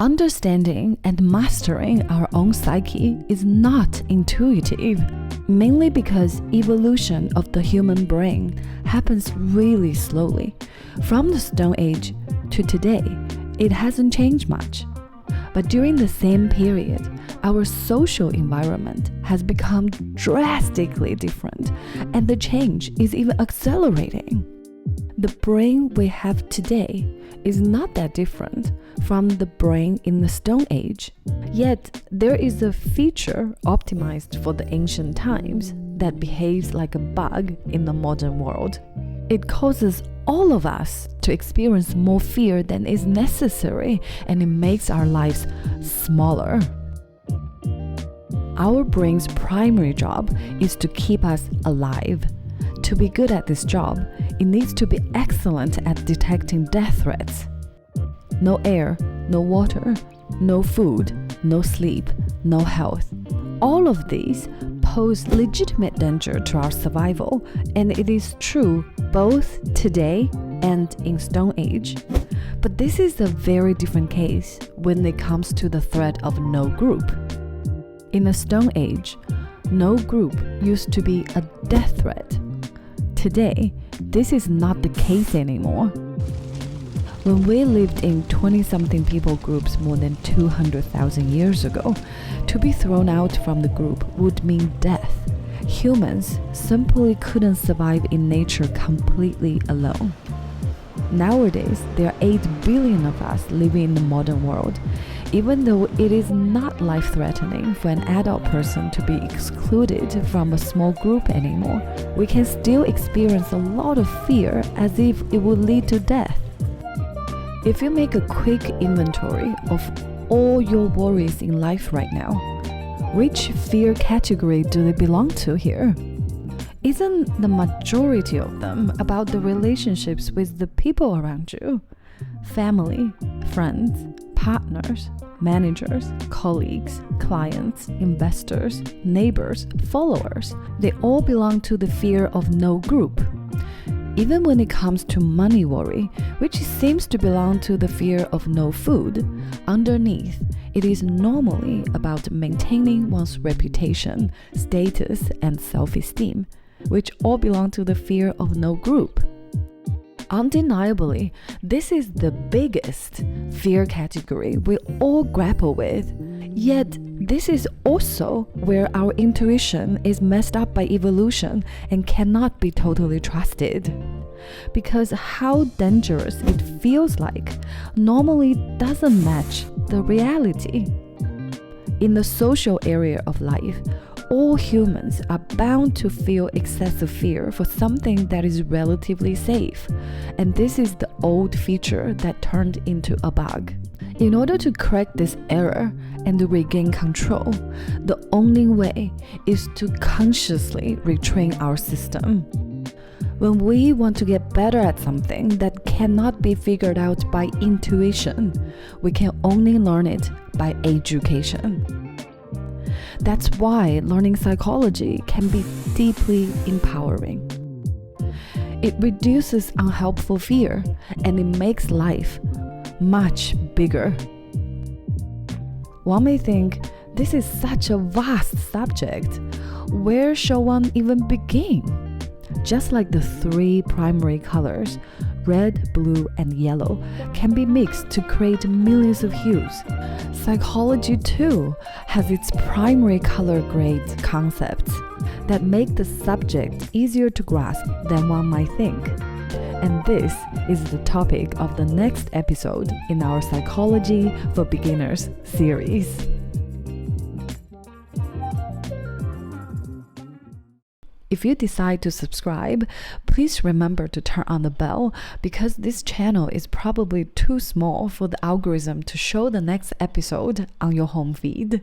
Understanding and mastering our own psyche is not intuitive, mainly because evolution of the human brain happens really slowly. From the Stone Age to today, it hasn't changed much. But during the same period, our social environment has become drastically different, and the change is even accelerating. The brain we have today is not that different from the brain in the Stone Age. Yet, there is a feature optimized for the ancient times that behaves like a bug in the modern world. It causes all of us to experience more fear than is necessary, and it makes our lives smaller. Our brain's primary job is to keep us alive. To be good at this job, it needs to be excellent at detecting death threats. No air, no water, no food, no sleep, no health. All of these pose legitimate danger to our survival, and it is true both today and in Stone Age. But this is a very different case when it comes to the threat of no group. In the Stone Age, no group used to be a death threat. Today, this is not the case anymore. When we lived in 20-something people groups more than 200,000 years ago, to be thrown out from the group would mean death. Humans simply couldn't survive in nature completely alone. Nowadays, there are 8 billion of us living in the modern world. Even though it is not life-threatening for an adult person to be excluded from a small group anymore, we can still experience a lot of fear as if it would lead to death. If you make a quick inventory of all your worries in life right now, which fear category do they belong to here? Isn't the majority of them about the relationships with the people around you? Family, friends, partners, managers, colleagues, clients, investors, neighbors, followers. They all belong to the fear of no group. Even when it comes to money worry, which seems to belong to the fear of no food, underneath, it is normally about maintaining one's reputation, status, and self-esteem, which all belong to the fear of no group. Undeniably, this is the biggest fear category we all grapple with. Yet, this is also where our intuition is messed up by evolution and cannot be totally trusted. Because how dangerous it feels like normally doesn't match the reality. In the social area of life, all humans are bound to feel excessive fear for something that is relatively safe, and this is the old feature that turned into a bug. In order to correct this error and regain control, the only way is to consciously retrain our system. When we want to get better at something that cannot be figured out by intuition, we can only learn it by education. That's why learning psychology can be deeply empowering. It reduces unhelpful fear, and it makes life much bigger. One may think, this is such a vast subject. Where shall one even begin? Just like the 3 primary colors, red, blue, and yellow, can be mixed to create millions of hues. Psychology too has its primary color grade concepts that make the subject easier to grasp than one might think. And this is the topic of the next episode in our Psychology for Beginners series. If you decide to subscribe, please remember to turn on the bell because this channel is probably too small for the algorithm to show the next episode on your home feed.